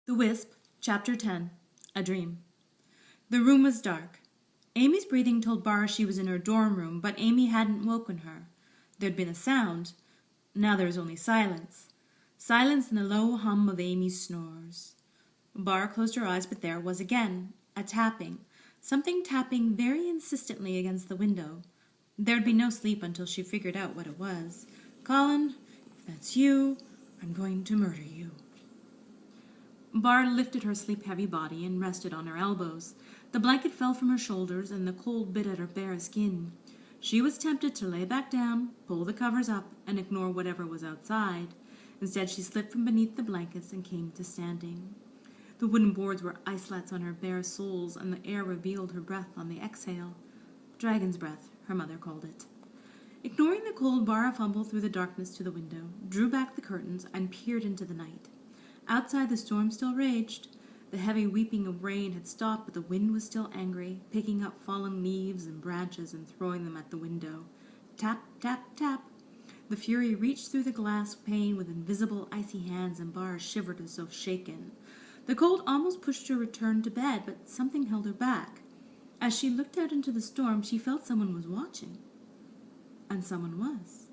The Wisp Chapter 10. A Dream. The room was dark. Amy's breathing told Bar she was in her dorm room, but Amy hadn't woken her. There'd been a sound. Now there was only silence. Silence and the low hum of Amy's snores. Bar closed her eyes, but there was again a tapping. Something tapping very insistently against the window. There'd be no sleep until she figured out what it was. "Colin, if that's you, I'm going to murder you." Bar lifted her sleep-heavy body and rested on her elbows. The blanket fell from her shoulders, and the cold bit at her bare skin. She was tempted to lay back down, pull the covers up, and ignore whatever was outside. Instead, she slipped from beneath the blankets and came to standing. The wooden boards were icelets on her bare soles, and the air revealed her breath on the exhale. Dragon's breath, her mother called it. Ignoring the cold, Bar fumbled through the darkness to the window, drew back the curtains, and peered into the night. Outside, the storm still raged. The heavy weeping of rain had stopped, but the wind was still angry, picking up fallen leaves and branches and throwing them at the window. Tap, tap, tap. The fury reached through the glass pane with invisible icy hands, and Bar shivered as though shaken. The cold almost pushed her to return to bed, but something held her back. As she looked out into the storm, she felt someone was watching. And someone was.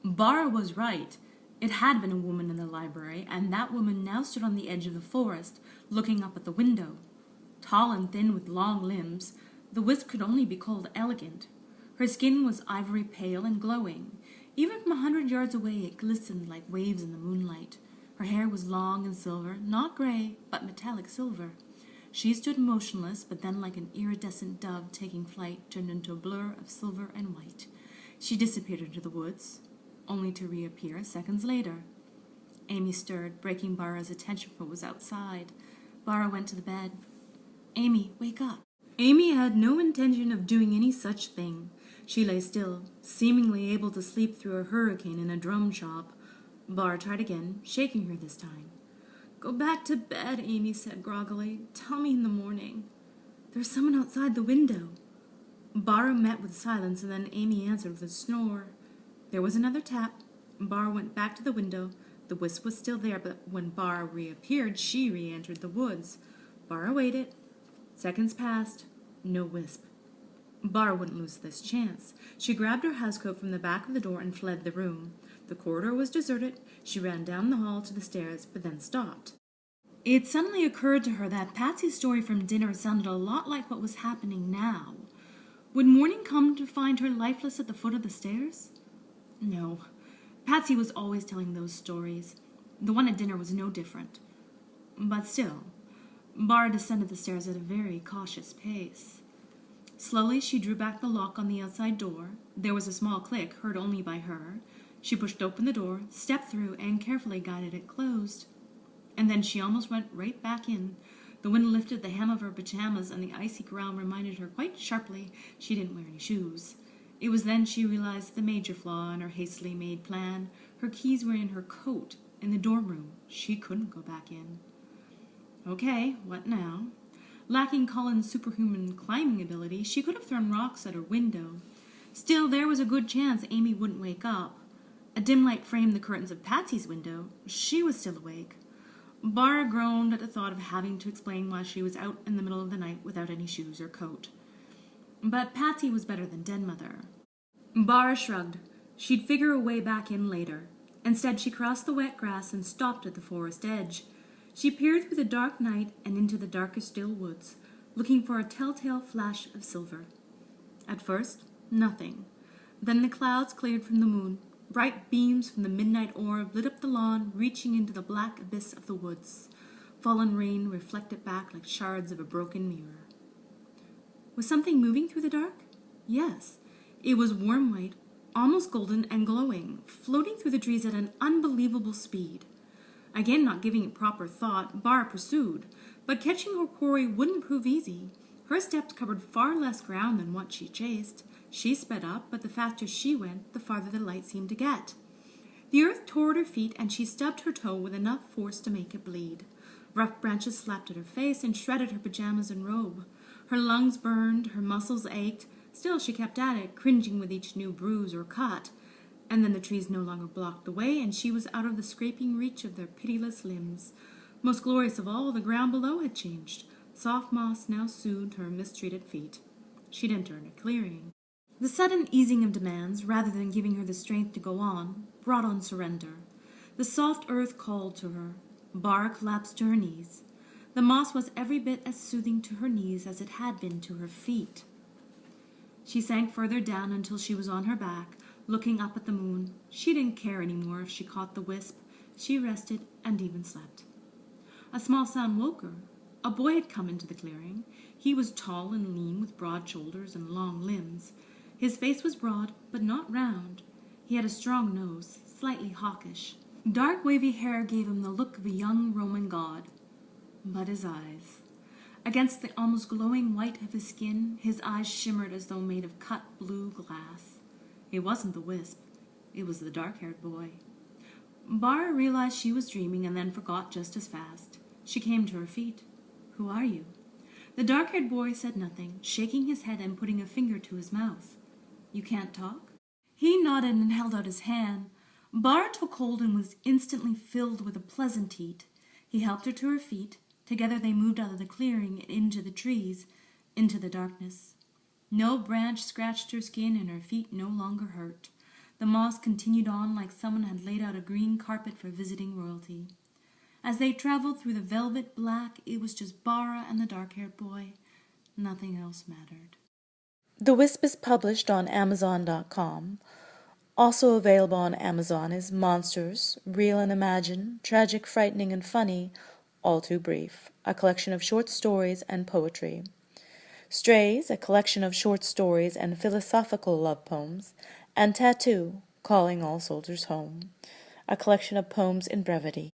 Bar was right. It had been a woman in the library, and that woman now stood on the edge of the forest, looking up at the window. Tall and thin with long limbs, the Wisp could only be called elegant. Her skin was ivory pale and glowing. Even from 100 yards away it glistened like waves in the moonlight. Her hair was long and silver, not gray, but metallic silver. She stood motionless, but then like an iridescent dove taking flight, turned into a blur of silver and white. She disappeared into the woods, only to reappear seconds later. Amy stirred, breaking Bara's attention from what was outside. Bara went to the bed. "Amy, wake up." Amy had no intention of doing any such thing. She lay still, seemingly able to sleep through a hurricane in a drum shop. Bar tried again, shaking her this time. "Go back to bed," Amy said groggily. "Tell me in the morning." "There's someone outside the window." Bar met with silence, and then Amy answered with a snore. There was another tap. Bar went back to the window. The Wisp was still there, but when Bar reappeared, she re-entered the woods. Bar waited. Seconds passed. No Wisp. Bar wouldn't lose this chance. She grabbed her housecoat from the back of the door and fled the room. The corridor was deserted. She ran down the hall to the stairs, but then stopped. It suddenly occurred to her that Patsy's story from dinner sounded a lot like what was happening now. Would morning come to find her lifeless at the foot of the stairs? No. Patsy was always telling those stories. The one at dinner was no different. But still, Bar descended the stairs at a very cautious pace. Slowly she drew back the lock on the outside door. There was a small click, heard only by her. She pushed open the door, stepped through, and carefully guided it closed. And then she almost went right back in. The wind lifted the hem of her pajamas, and the icy ground reminded her quite sharply she didn't wear any shoes. It was then she realized the major flaw in her hastily made plan. Her keys were in her coat, in the dorm room. She couldn't go back in. Okay, what now? Lacking Colin's superhuman climbing ability, she could have thrown rocks at her window. Still, there was a good chance Amy wouldn't wake up. A dim light framed the curtains of Patsy's window. She was still awake. Bar groaned at the thought of having to explain why she was out in the middle of the night without any shoes or coat. But Patsy was better than Dead Mother. Bar shrugged. She'd figure a way back in later. Instead, she crossed the wet grass and stopped at the forest edge. She peered through the dark night and into the darkest still woods, looking for a telltale flash of silver. At first, nothing. Then the clouds cleared from the moon. Bright beams from the midnight orb lit up the lawn, reaching into the black abyss of the woods. Fallen rain reflected back like shards of a broken mirror. Was something moving through the dark? Yes. It was warm white, almost golden and glowing, floating through the trees at an unbelievable speed. Again, not giving it proper thought, Bar pursued, but catching her quarry wouldn't prove easy. Her steps covered far less ground than what she chased. She sped up, but the faster she went, the farther the light seemed to get. The earth tore at her feet, and she stubbed her toe with enough force to make it bleed. Rough branches slapped at her face and shredded her pajamas and robe. Her lungs burned, her muscles ached. Still she kept at it, cringing with each new bruise or cut. And then the trees no longer blocked the way, and she was out of the scraping reach of their pitiless limbs. Most glorious of all, the ground below had changed. Soft moss now soothed her mistreated feet. She'd entered a clearing. The sudden easing of demands, rather than giving her the strength to go on, brought on surrender. The soft earth called to her. Bara collapsed to her knees. The moss was every bit as soothing to her knees as it had been to her feet. She sank further down until she was on her back, looking up at the moon. She didn't care any more if she caught the wisp. She rested and even slept. A small sound woke her. A boy had come into the clearing. He was tall and lean, with broad shoulders and long limbs. His face was broad, but not round. He had a strong nose, slightly hawkish. Dark wavy hair gave him the look of a young Roman god. But his eyes. Against the almost glowing white of his skin, his eyes shimmered as though made of cut blue glass. It wasn't the wisp. It was the dark-haired boy. Bara realized she was dreaming and then forgot just as fast. She came to her feet. "Who are you?" The dark-haired boy said nothing, shaking his head and putting a finger to his mouth. "You can't talk?" He nodded and held out his hand. Bara took hold and was instantly filled with a pleasant heat. He helped her to her feet. Together they moved out of the clearing and into the trees, into the darkness. No branch scratched her skin and her feet no longer hurt. The moss continued on like someone had laid out a green carpet for visiting royalty. As they traveled through the velvet black, it was just Bara and the dark-haired boy. Nothing else mattered. The Wisp is published on Amazon.com. Also available on Amazon is Monsters, Real and Imagined, Tragic, Frightening, and Funny, All Too Brief, a collection of short stories and poetry. Strays, a collection of short stories and philosophical love poems, and Tattoo, Calling All Soldiers Home, a collection of poems in brevity.